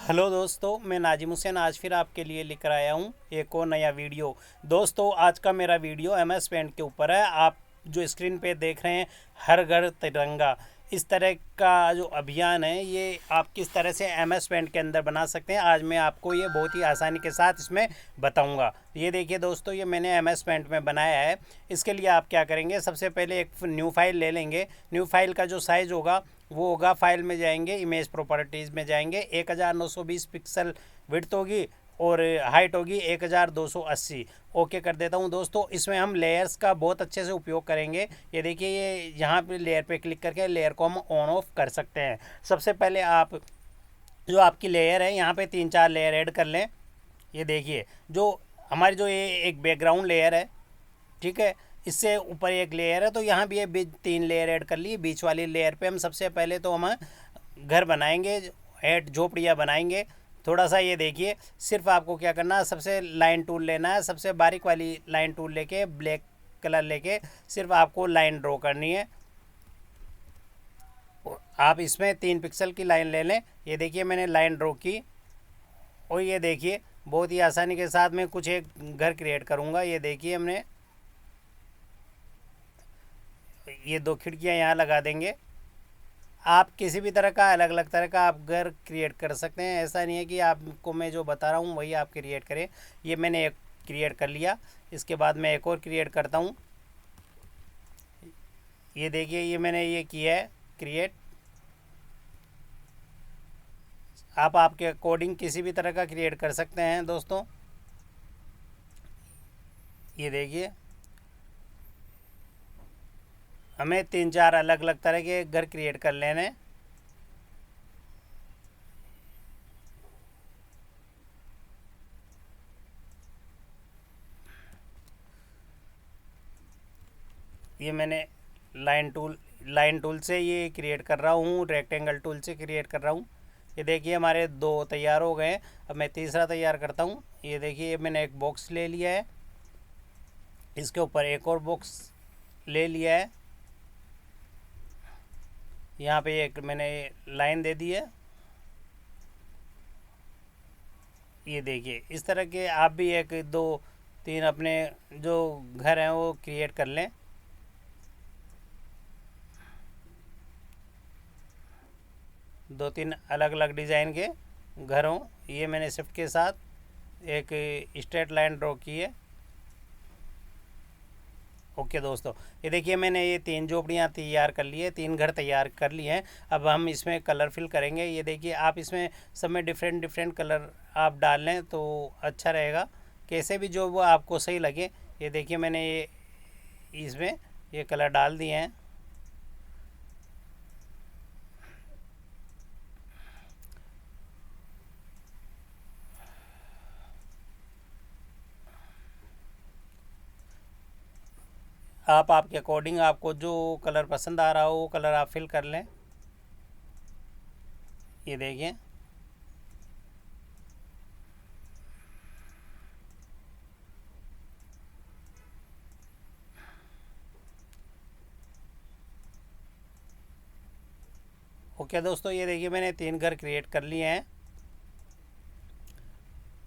Hello दोस्तों, मैं नाजिम हुसैन आज फिर आपके लिए लेकर आया हूँ एक और नया वीडियो। दोस्तों, आज का मेरा वीडियो MS पेंट के ऊपर है। आप जो स्क्रीन पे देख रहे हैं, हर घर तिरंगा, इस तरह का जो अभियान है ये आप किस तरह से MS पेंट के अंदर बना सकते हैं, आज मैं आपको ये बहुत ही आसानी के साथ इसमें बताऊंगा। ये देखिए दोस्तों, ये मैंने MS पेंट में बनाया है। इसके लिए आप क्या करेंगे, सबसे पहले एक न्यू फाइल ले लेंगे। न्यू फाइल का जो साइज़ होगा वो होगा, फाइल में जाएंगे, इमेज प्रॉपर्टीज़ में जाएंगे, 1920 पिक्सल विड्थ होगी और हाइट होगी 1280। ओके कर देता हूँ दोस्तों। इसमें हम लेयर्स का बहुत अच्छे से उपयोग करेंगे। ये देखिए, ये यहाँ पे लेयर पे क्लिक करके लेयर को हम ऑन ऑफ कर सकते हैं। सबसे पहले आप जो आपकी लेयर है यहाँ पे 3-4 लेयर ऐड कर लें। ये देखिए, जो हमारी जो ये एक बैकग्राउंड लेयर है, ठीक है, इससे ऊपर एक लेयर है, तो यहाँ भी ये बीच 3 लेयर ऐड कर ली। बीच वाली लेयर पे हम सबसे पहले तो हम घर बनाएंगे, ऐड झोपड़ियाँ बनाएंगे थोड़ा सा। ये देखिए, सिर्फ आपको क्या करना है, सबसे लाइन टूल लेना है, सबसे बारीक वाली लाइन टूल लेके ब्लैक कलर लेके सिर्फ आपको लाइन ड्रॉ करनी है। आप इसमें 3 पिक्सल की लाइन ले लें। ये देखिए, मैंने लाइन ड्रॉ की और ये देखिए बहुत ही आसानी के साथ मैं कुछ एक घर क्रिएट करूँगा। ये देखिए, हमने ये 2 खिड़कियाँ यहाँ लगा देंगे। आप किसी भी तरह का अलग अलग तरह का आप घर क्रिएट कर सकते हैं, ऐसा नहीं है कि आपको मैं जो बता रहा हूँ वही आप क्रिएट करें। ये मैंने एक क्रिएट कर लिया, इसके बाद मैं एक और क्रिएट करता हूँ। ये देखिए, ये मैंने ये किया है क्रिएट। आप आपके अकॉर्डिंग किसी भी तरह का क्रिएट कर सकते हैं दोस्तों। ये देखिए, हमें 3-4 अलग अलग तरह के घर क्रिएट कर लेने। ये मैंने लाइन टूल से ये क्रिएट कर रहा हूँ, रेक्टेंगल टूल से क्रिएट कर रहा हूँ। ये देखिए, हमारे 2 तैयार हो गए। अब मैं तीसरा तैयार करता हूँ। ये देखिए, ये मैंने एक बॉक्स ले लिया है, इसके ऊपर एक और बॉक्स ले लिया है। यहाँ पे एक मैंने लाइन दे दी है। ये देखिए, इस तरह के आप भी 1-2-3 अपने जो घर हैं वो क्रिएट कर लें। दो तीन अलग अलग डिज़ाइन के घरों, ये मैंने शिफ्ट के साथ एक स्ट्रेट लाइन ड्रॉ की है। ओके दोस्तों, ये देखिए, मैंने ये 3 झोपड़ियाँ तैयार कर ली है, 3 घर तैयार कर लिए हैं। अब हम इसमें कलर फिल करेंगे। ये देखिए, आप इसमें सब में डिफरेंट डिफरेंट कलर आप डाल लें तो अच्छा रहेगा, कैसे भी जो वो आपको सही लगे। ये देखिए, मैंने ये इसमें ये कलर डाल दिए हैं। आप आपके अकॉर्डिंग आपको जो कलर पसंद आ रहा हो वो कलर आप फिल कर लें। ये देखिए, ओके दोस्तों, ये देखिए, मैंने 3 घर क्रिएट कर लिए हैं।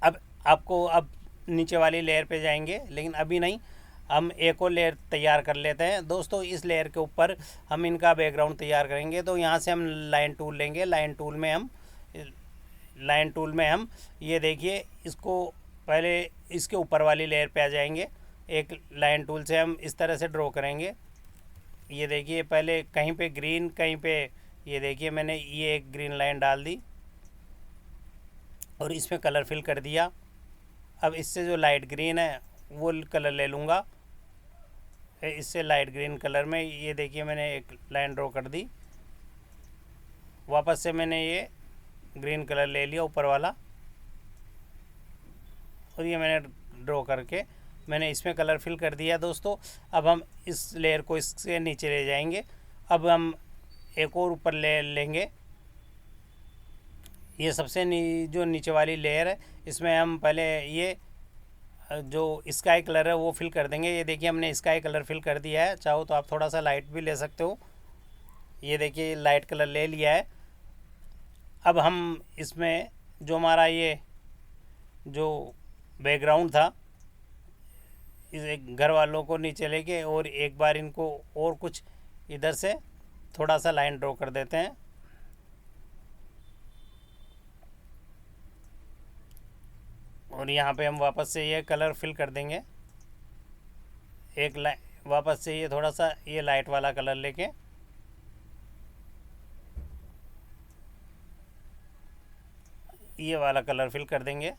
अब आपको अब नीचे वाली लेयर पे जाएंगे, लेकिन अभी नहीं, हम एक और लेयर तैयार कर लेते हैं दोस्तों। इस लेयर के ऊपर हम इनका बैकग्राउंड तैयार करेंगे, तो यहाँ से हम लाइन टूल लेंगे। लाइन टूल में हम ये देखिए, इसको पहले इसके ऊपर वाली लेयर पे आ जाएंगे। एक लाइन टूल से हम इस तरह से ड्रॉ करेंगे। ये देखिए, पहले कहीं पे ग्रीन, कहीं पे, ये देखिए, मैंने ये एक ग्रीन लाइन डाल दी और इसमें कलर फिल कर दिया। अब इससे जो लाइट ग्रीन है वो कलर ले लूँगा, इससे लाइट ग्रीन कलर में। ये देखिए, मैंने एक लाइन ड्रॉ कर दी, वापस से मैंने ये ग्रीन कलर ले लिया ऊपर वाला, और ये मैंने ड्रॉ करके मैंने इसमें कलर फिल कर दिया दोस्तों। अब हम इस लेयर को इससे नीचे ले जाएंगे। अब हम एक और ऊपर ले लेंगे। ये सबसे जो नीचे वाली लेयर है, इसमें हम पहले ये जो स्काई कलर है वो फिल कर देंगे। ये देखिए, हमने स्काई कलर फिल कर दिया है। चाहो तो आप थोड़ा सा लाइट भी ले सकते हो। ये देखिए, लाइट कलर ले लिया है। अब हम इसमें जो हमारा ये जो बैकग्राउंड था, इस एक घर वालों को नीचे लेके और एक बार इनको और कुछ इधर से थोड़ा सा लाइन ड्रॉ कर देते हैं। और यहाँ पे हम वापस से ये कलर फिल कर देंगे, वापस से ये थोड़ा सा ये लाइट वाला कलर लेके ये वाला कलर फिल कर देंगे।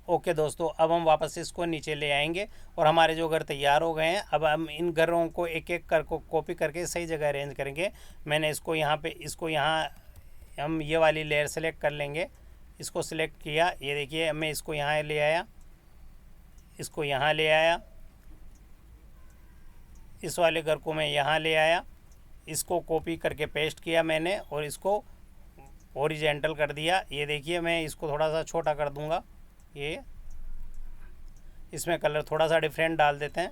ओके दोस्तों, अब हम वापस से इसको नीचे ले आएंगे और हमारे जो घर तैयार हो गए हैं, अब हम इन घरों को एक एक कर को कॉपी करके सही जगह अरेंज करेंगे। मैंने इसको यहाँ हम ये वाली लेयर सेलेक्ट कर लेंगे। इसको सिलेक्ट किया, ये देखिए मैं इसको यहाँ ले आया, इसको यहाँ ले आया, इस वाले घर को मैं यहाँ ले आया, इसको कॉपी करके पेस्ट किया मैंने और इसको हॉरिजॉन्टल कर दिया। ये देखिए मैं इसको थोड़ा सा छोटा कर दूंगा, ये इसमें कलर थोड़ा सा डिफरेंट डाल देते हैं।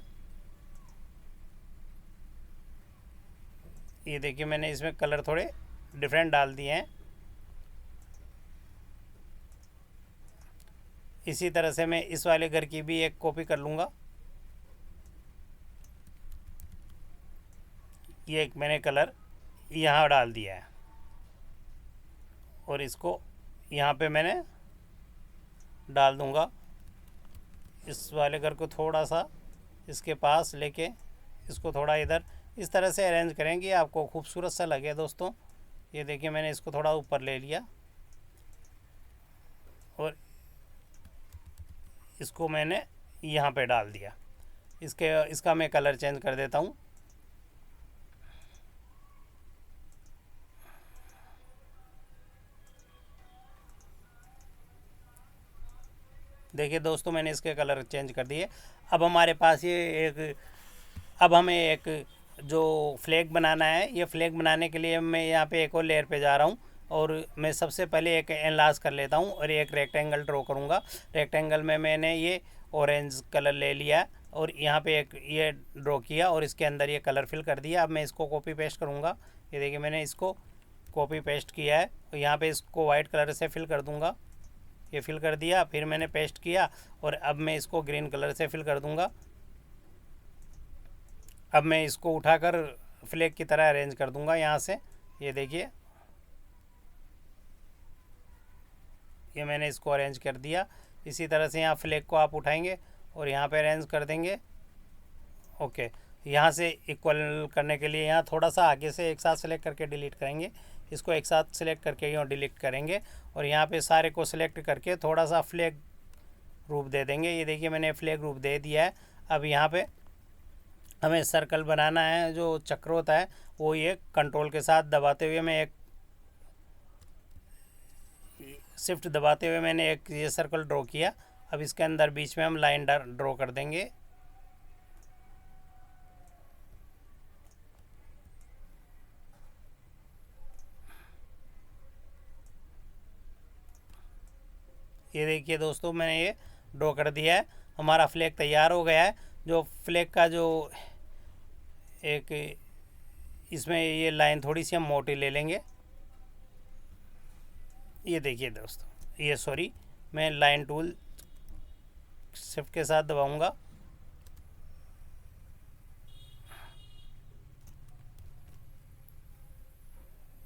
ये देखिए मैंने इसमें कलर थोड़े डिफरेंट डाल दिए हैं। इसी तरह से मैं इस वाले घर की भी एक कॉपी कर लूँगा। ये एक मैंने कलर यहाँ डाल दिया है और इसको यहाँ पे मैंने डाल दूँगा। इस वाले घर को थोड़ा सा इसके पास लेके इसको थोड़ा इधर इस तरह से अरेंज करेंगे, आपको खूबसूरत सा लगे दोस्तों। ये देखिए मैंने इसको थोड़ा ऊपर ले लिया और इसको मैंने यहाँ पे डाल दिया। इसका मैं कलर चेंज कर देता हूँ। देखिए दोस्तों मैंने इसके कलर चेंज कर दिए। अब हमारे पास अब हमें एक जो फ्लैग बनाना है, ये फ्लैग बनाने के लिए मैं यहाँ पे एक और लेयर पे जा रहा हूँ और मैं सबसे पहले एक एनलार्ज कर लेता हूँ और एक रेक्टेंगल ड्रॉ करूँगा। रेक्टेंगल में मैंने ये ऑरेंज कलर ले लिया और यहाँ पे एक ये ड्रॉ किया और इसके अंदर ये कलर फिल कर दिया। अब मैं इसको कॉपी पेस्ट करूँगा। ये देखिए मैंने इसको कॉपी पेस्ट किया है और यहाँ पे इसको वाइट कलर से फिल कर दूँगा। ये फिल कर दिया, फिर मैंने पेस्ट किया और अब मैं इसको ग्रीन कलर से फिल कर दूँगा। अब मैं इसको उठाकर फ्लैग की तरह अरेंज कर दूँगा यहाँ से। ये देखिए ये मैंने इसको अरेंज कर दिया। इसी तरह से यहाँ फ्लैग को आप उठाएंगे और यहाँ पे अरेंज कर देंगे। ओके, यहाँ से इक्वल करने के लिए यहाँ थोड़ा सा आगे से एक साथ सेलेक्ट करके डिलीट करेंगे। इसको एक साथ सेलेक्ट करके यहाँ डिलीट करेंगे और यहाँ पे सारे को सिलेक्ट करके थोड़ा सा फ्लैग रूप दे देंगे। ये देखिए मैंने फ्लैग रूप दे दिया है। अब यहाँ पे हमें सर्कल बनाना है, जो चक्र होता है वो ये कंट्रोल के साथ दबाते हुए मैं एक शिफ्ट दबाते हुए मैंने एक ये सर्कल ड्रॉ किया। अब इसके अंदर बीच में हम लाइन ड्रॉ कर देंगे। ये देखिए दोस्तों मैंने ये ड्रॉ कर दिया है। हमारा फ्लैग तैयार हो गया है। जो फ्लैग का जो एक इसमें ये लाइन थोड़ी सी हम मोटी ले लेंगे। ये देखिए दोस्तों, ये सॉरी मैं लाइन टूल शिफ्ट के साथ दबाऊंगा।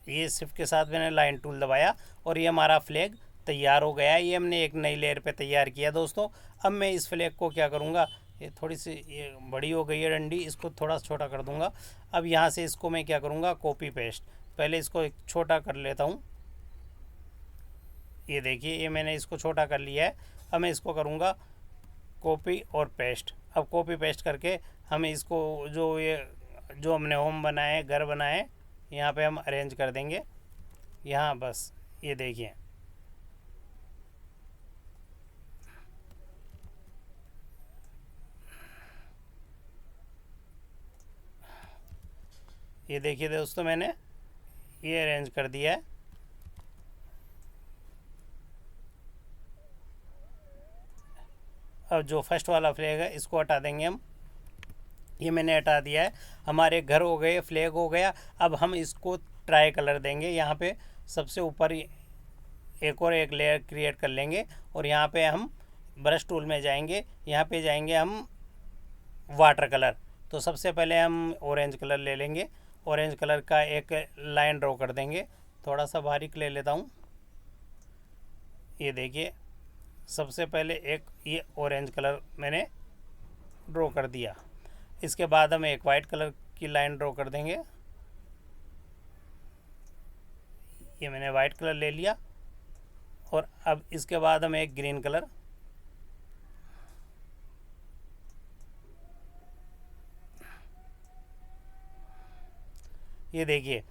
ये शिफ्ट के साथ मैंने लाइन टूल दबाया और ये हमारा फ्लैग तैयार हो गया है। ये हमने एक नई लेयर पे तैयार किया दोस्तों। अब मैं इस फ्लैग को क्या करूँगा, ये थोड़ी सी ये बड़ी हो गई है डंडी, इसको थोड़ा छोटा कर दूँगा। अब यहाँ से इसको मैं क्या करूँगा, कॉपी पेस्ट। पहले इसको एक छोटा कर लेता हूँ। ये देखिए ये मैंने इसको छोटा कर लिया है। अब मैं इसको करूँगा कॉपी और पेस्ट। अब कॉपी पेस्ट करके हम इसको जो हमने होम बनाए, घर बनाए, यहाँ पे हम अरेंज कर देंगे। यहाँ बस ये देखिए ये देखिए दोस्तों मैंने ये अरेंज कर दिया है। अब जो फर्स्ट वाला फ्लैग है इसको हटा देंगे हम। ये मैंने हटा दिया है। हमारे घर हो गए, फ्लैग हो गया। अब हम इसको ट्राई कलर देंगे। यहाँ पे सबसे ऊपर एक लेयर क्रिएट कर लेंगे और यहाँ पे हम ब्रश टूल में जाएंगे, यहाँ पे जाएंगे हम वाटर कलर। तो सबसे पहले हम ऑरेंज कलर ले लेंगे, ऑरेंज कलर का एक लाइन ड्रॉ कर देंगे, थोड़ा सा बारीक ले लेता हूँ। ये देखिए सबसे पहले एक ये ऑरेंज कलर मैंने ड्रॉ कर दिया। इसके बाद हम एक वाइट कलर की लाइन ड्रॉ कर देंगे, ये मैंने वाइट कलर ले लिया। और अब इसके बाद हम एक ग्रीन कलर, ये देखिए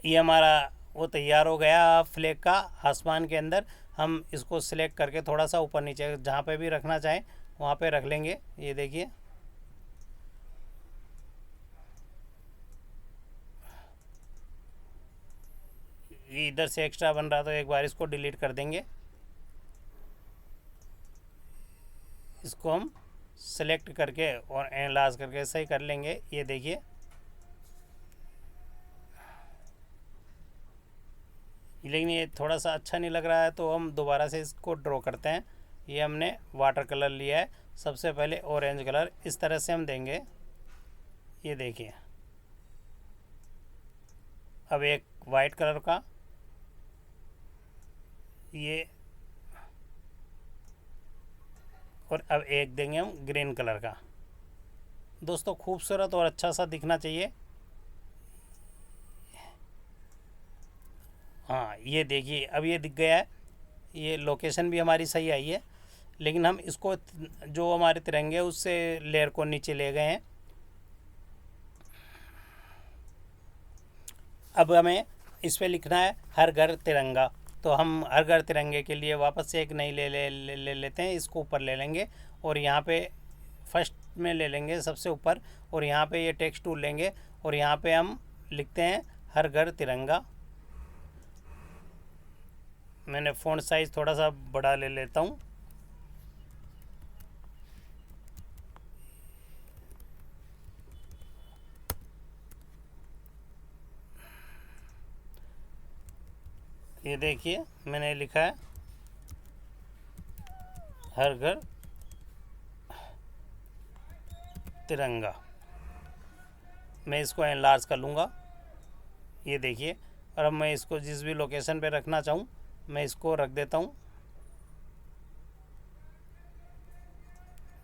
ये हमारा वो तैयार हो गया फ्लैग का आसमान के अंदर। हम इसको सिलेक्ट करके थोड़ा सा ऊपर नीचे जहाँ पे भी रखना चाहें वहाँ पे रख लेंगे। ये देखिए इधर से एक्स्ट्रा बन रहा तो एक बार इसको डिलीट कर देंगे। इसको हम सेलेक्ट करके और एनलार्ज करके सही कर लेंगे। ये देखिए लेकिन ये थोड़ा सा अच्छा नहीं लग रहा है तो हम दोबारा से इसको ड्रॉ करते हैं। ये हमने वाटर कलर लिया है, सबसे पहले ऑरेंज कलर इस तरह से हम देंगे। ये देखिए अब एक वाइट कलर का, ये और अब एक देंगे हम ग्रीन कलर का। दोस्तों खूबसूरत और अच्छा सा दिखना चाहिए। हाँ ये देखिए अब ये दिख गया है, ये लोकेशन भी हमारी सही आई है। लेकिन हम इसको जो हमारे तिरंगे उससे लेयर को नीचे ले गए हैं। अब हमें इस पर लिखना है हर घर तिरंगा। तो हम हर घर तिरंगे के लिए वापस से एक नई ले लेते हैं, इसको ऊपर ले लेंगे और यहाँ पे फर्स्ट में ले लेंगे सबसे ऊपर और यहाँ पे ये टेक्स्ट टूल लेंगे और यहाँ पे हम लिखते हैं हर घर तिरंगा। मैंने फ़ॉन्ट साइज़ थोड़ा सा बड़ा ले लेता हूँ। ये देखिए मैंने लिखा है हर घर तिरंगा। मैं इसको एनलार्ज कर लूँगा। ये देखिए और अब मैं इसको जिस भी लोकेशन पे रखना चाहूँ मैं इसको रख देता हूँ।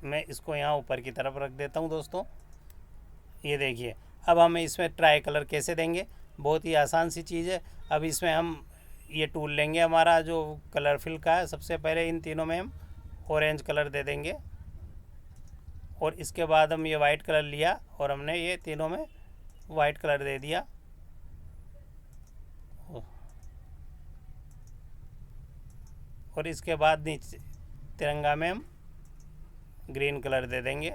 मैं इसको यहाँ ऊपर की तरफ रख देता हूँ दोस्तों। ये देखिए अब हमें इसमें ट्राई कलर कैसे देंगे, बहुत ही आसान सी चीज़ है। अब इसमें हम ये टूल लेंगे हमारा जो कलर फिल का है, सबसे पहले इन तीनों में हम ऑरेंज कलर दे देंगे और इसके बाद हम ये वाइट कलर लिया और हमने ये तीनों में वाइट कलर दे दिया। और इसके बाद नीचे तिरंगा में हम ग्रीन कलर दे देंगे।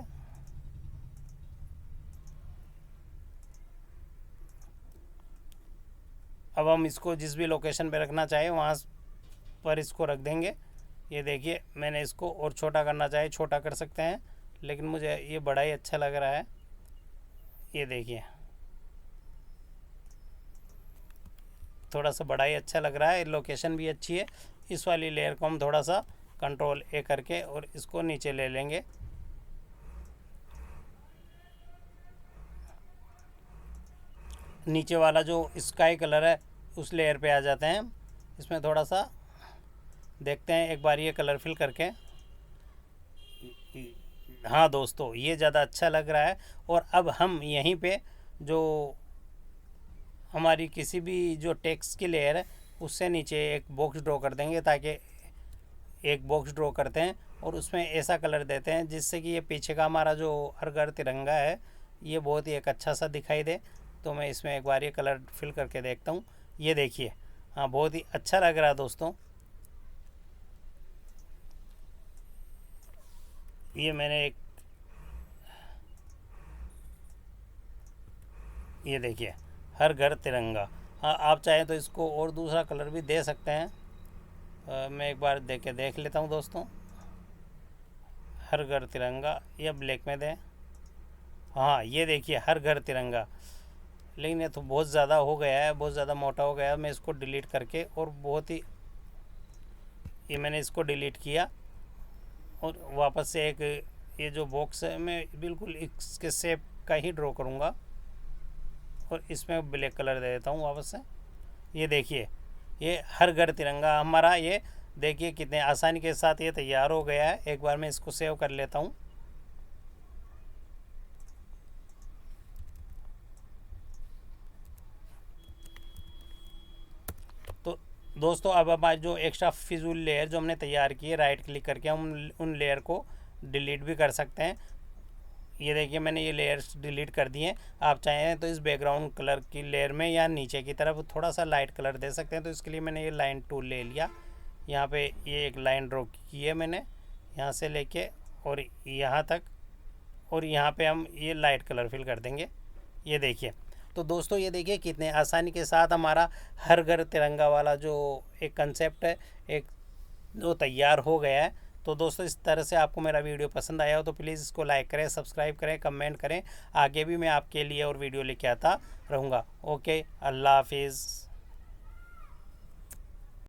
अब हम इसको जिस भी लोकेशन पे रखना चाहे वहाँ पर इसको रख देंगे। ये देखिए मैंने इसको और छोटा करना चाहे छोटा कर सकते हैं, लेकिन मुझे ये बड़ा ही अच्छा लग रहा है। ये देखिए थोड़ा सा बड़ा ही अच्छा लग रहा है, लोकेशन भी अच्छी है। इस वाली लेयर को हम थोड़ा सा कंट्रोल ए करके और इसको नीचे ले लेंगे। नीचे वाला जो स्काई कलर है उस लेयर पे आ जाते हैं। इसमें थोड़ा सा देखते हैं एक बार ये कलर फिल करके। हाँ दोस्तों ये ज़्यादा अच्छा लग रहा है। और अब हम यहीं पे जो हमारी किसी भी जो टेक्स्ट की लेयर है उससे नीचे एक बॉक्स ड्रॉ कर देंगे, ताकि एक बॉक्स ड्रॉ करते हैं और उसमें ऐसा कलर देते हैं जिससे कि ये पीछे का हमारा जो हर घर तिरंगा है ये बहुत ही एक अच्छा सा दिखाई दे। तो मैं इसमें एक बार ये कलर फिल करके देखता हूँ। ये देखिए हाँ बहुत ही अच्छा लग रहा है दोस्तों। ये मैंने एक ये देखिए हर घर तिरंगा। हाँ आप चाहें तो इसको और दूसरा कलर भी दे सकते हैं। मैं एक बार देख लेता हूँ दोस्तों। हर घर तिरंगा या ब्लैक में दें। हाँ ये देखिए हर घर तिरंगा, लेकिन ये तो बहुत ज़्यादा हो गया है, बहुत ज़्यादा मोटा हो गया है। मैं इसको डिलीट करके और बहुत ही ये मैंने इसको डिलीट किया और वापस से एक ये जो बॉक्स है मैं बिल्कुल इसके शेप का ही ड्रॉ करूँगा और इसमें ब्लैक कलर दे देता हूँ वापस से। ये देखिए ये हर घर तिरंगा हमारा, ये देखिए कितने आसानी के साथ ये तैयार हो गया है। एक बार मैं इसको सेव कर लेता हूँ। तो दोस्तों अब हमारे जो एक्स्ट्रा फिजूल लेयर जो हमने तैयार की है, राइट क्लिक करके हम उन लेयर को डिलीट भी कर सकते हैं। ये देखिए मैंने ये लेयर्स डिलीट कर दिए। आप चाहें तो इस बैकग्राउंड कलर की लेयर में या नीचे की तरफ थोड़ा सा लाइट कलर दे सकते हैं। तो इसके लिए मैंने ये लाइन टूल ले लिया। यहाँ पे ये एक लाइन ड्रॉ की है मैंने, यहाँ से लेके और यहाँ तक, और यहाँ पे हम ये लाइट कलर फिल कर देंगे। ये देखिए। तो दोस्तों ये देखिए कितने आसानी के साथ हमारा हर घर तिरंगा वाला जो एक कंसेप्ट है एक जो तैयार हो गया है। तो दोस्तों इस तरह से आपको मेरा वीडियो पसंद आया हो तो प्लीज़ इसको लाइक करें, सब्सक्राइब करें, कमेंट करें। आगे भी मैं आपके लिए और वीडियो लेके आता रहूँगा। ओके, अल्लाह हाफिज़।